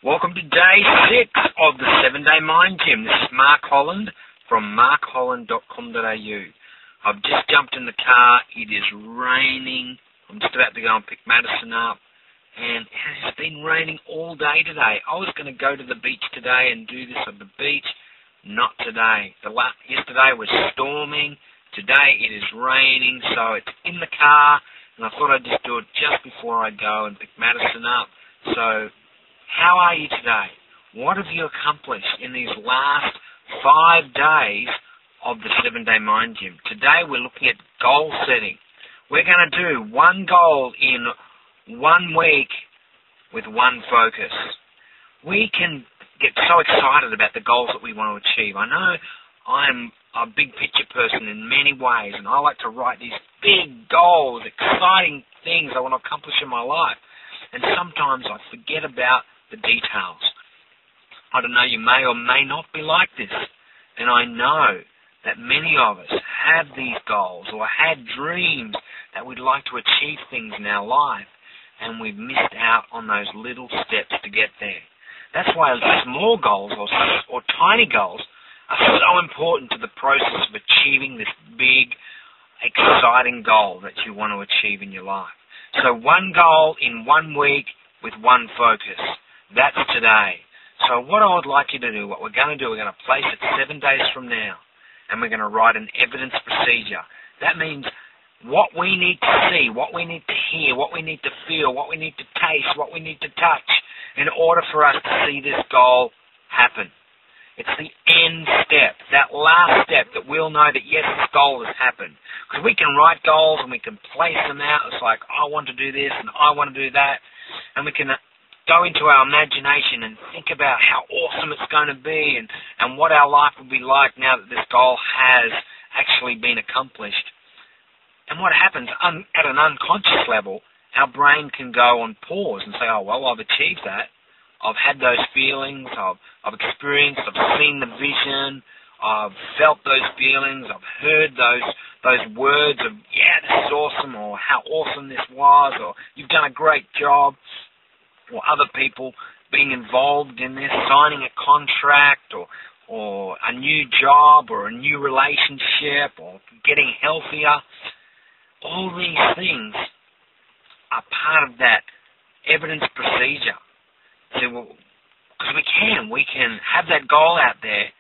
Welcome to day 6 of the 7-Day Mind Gym. This is Mark Holland from markholland.com.au. I've just jumped in the car. It is raining. I'm just about to go and pick Madison up. And it has been raining all day today. I was going to go to the beach today and do this at the beach. Not today. Yesterday was storming. Today it is raining, so it's in the car. And I thought I'd just do it just before I go and pick Madison up. So, how are you today? What have you accomplished in these last 5 days of the 7-Day Mind Gym? Today we're looking at goal setting. We're going to do one goal in 1 week with one focus. We can get so excited about the goals that we want to achieve. I know I'm a big picture person in many ways, and I like to write these big goals, exciting things I want to accomplish in my life. And sometimes I forget about the details. I don't know, you may or may not be like this. And I know that many of us have these goals or had dreams that we'd like to achieve things in our life, and we've missed out on those little steps to get there. That's why small goals or tiny goals are so important to the process of achieving this big, exciting goal that you want to achieve in your life. So one goal in 1 week with one focus. That's today. So what I would like you to do, what we're going to do, we're going to place it 7 days from now, and we're going to write an evidence procedure. That means what we need to see, what we need to hear, what we need to feel, what we need to taste, what we need to touch in order for us to see this goal happen. It's the end step, that last step that we'll know that, yes, this goal has happened. Because we can write goals and we can place them out. It's like, I want to do this and I want to do that. And we can go into our imagination and think about how awesome it's going to be and what our life will be like now that this goal has actually been accomplished. And what happens at an unconscious level, our brain can go on pause and say, oh, well, I've achieved that. I've had those feelings, I've experienced, I've seen the vision, I've felt those feelings, I've heard those words of, yeah, this is awesome, or how awesome this was, or you've done a great job, or other people being involved in this, signing a contract, or a new job, or a new relationship, or getting healthier. All these things are part of that evidence procedure. Because we can have that goal out there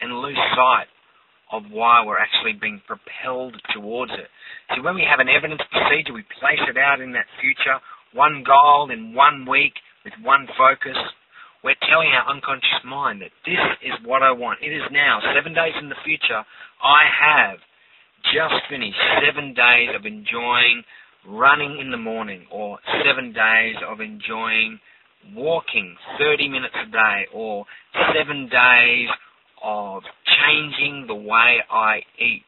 and lose sight of why we're actually being propelled towards it. See, when we have an evidence procedure, we place it out in that future, one goal in 1 week with one focus. We're telling our unconscious mind that this is what I want. It is now, 7 days in the future, I have just finished 7 days of enjoying running in the morning, or 7 days of enjoying walking 30 minutes a day, or 7 days of changing the way I eat,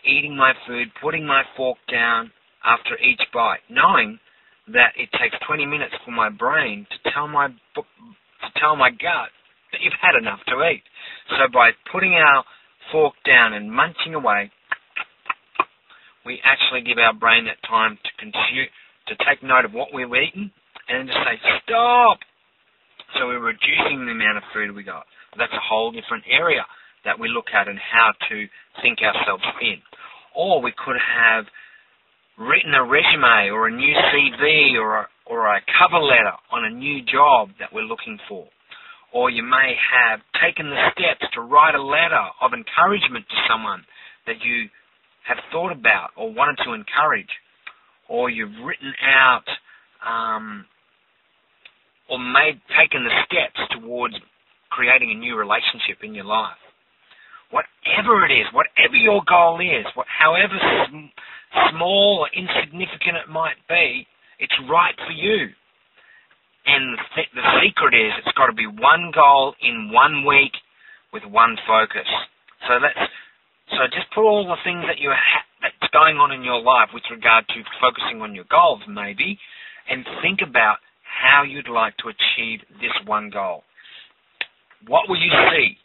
eating my food, putting my fork down after each bite, knowing that it takes 20 minutes for my brain to tell my gut that you've had enough to eat. So by putting our fork down and munching away, we actually give our brain that time to take note of what we've eaten, and then just say, stop! So we're reducing the amount of food we got. That's a whole different area that we look at and how to think ourselves in. Or we could have written a resume or a new CV or a cover letter on a new job that we're looking for. Or you may have taken the steps to write a letter of encouragement to someone that you have thought about or wanted to encourage. Or you've written out or taken the steps towards creating a new relationship in your life. Whatever it is, whatever your goal is, however small or insignificant it might be, it's right for you. And the secret is it's got to be one goal in 1 week with one focus. So just put all the things that's going on in your life with regard to focusing on your goals, maybe, and think about how you'd like to achieve this one goal. What will you see?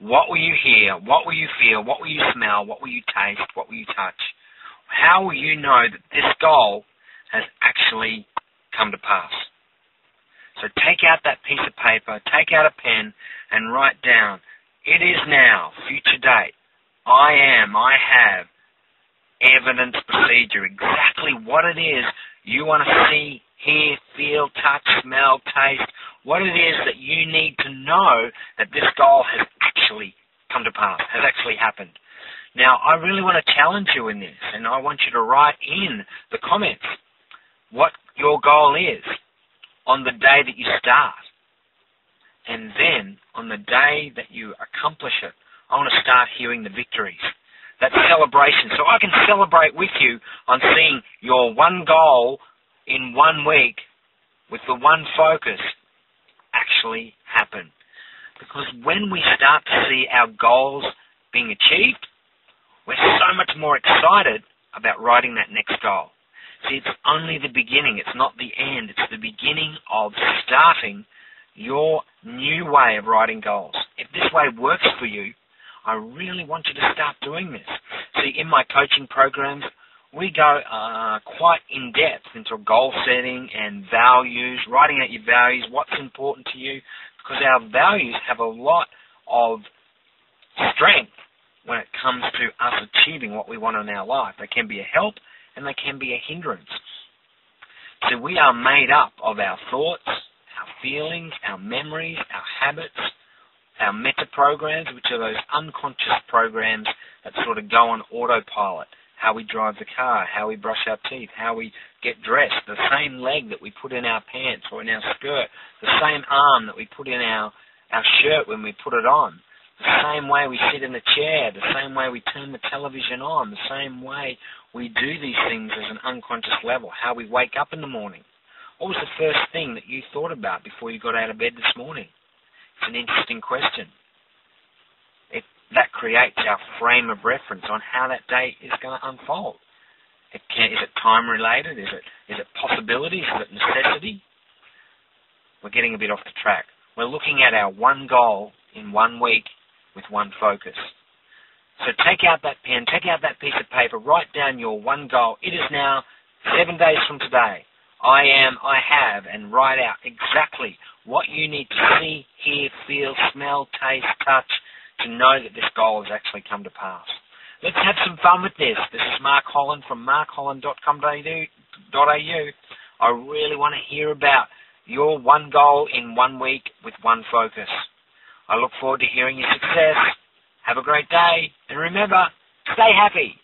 What will you hear? What will you feel? What will you smell? What will you taste? What will you touch? How will you know that this goal has actually come to pass? So So take out that piece of paper, take out a pen, and write down, it is now, future date, I have, evidence, procedure, exactly what it is you want to see, hear, feel, touch, smell, taste, what it is that you need to know that this goal has actually come to pass, has actually happened. Now, I really want to challenge you in this, and I want you to write in the comments what your goal is on the day that you start. And then, on the day that you accomplish it, I want to start hearing the victories. That celebration. So I can celebrate with you on seeing your one goal in 1 week with the one focus actually happen. Because when we start to see our goals being achieved, we're so much more excited about writing that next goal. See, it's only the beginning. It's not the end. It's the beginning of starting your new way of writing goals. If this way works for you, I really want you to start doing this. See, in my coaching programs, we go quite in-depth into goal setting and values, writing out your values, what's important to you, because our values have a lot of strength when it comes to us achieving what we want in our life. They can be a help and they can be a hindrance. So we are made up of our thoughts, our feelings, our memories, our habits, our meta programs, which are those unconscious programs that sort of go on autopilot. How we drive the car, how we brush our teeth, how we get dressed, the same leg that we put in our pants or in our skirt, the same arm that we put in our shirt when we put it on, the same way we sit in the chair, the same way we turn the television on, the same way we do these things as an unconscious level, how we wake up in the morning. What was the first thing that you thought about before you got out of bed this morning? It's an interesting question. That creates our frame of reference on how that day is going to unfold. Is it time related? Is it possibilities? Is it necessity? We're getting a bit off the track. We're looking at our one goal in 1 week with one focus. So take out that pen, take out that piece of paper, write down your one goal. It is now 7 days from today. I have, and write out exactly what you need to see, hear, feel, smell, taste, touch, to know that this goal has actually come to pass. Let's have some fun with this. This is Mark Holland from markholland.com.au. I really want to hear about your one goal in 1 week with one focus. I look forward to hearing your success. Have a great day, and remember, stay happy.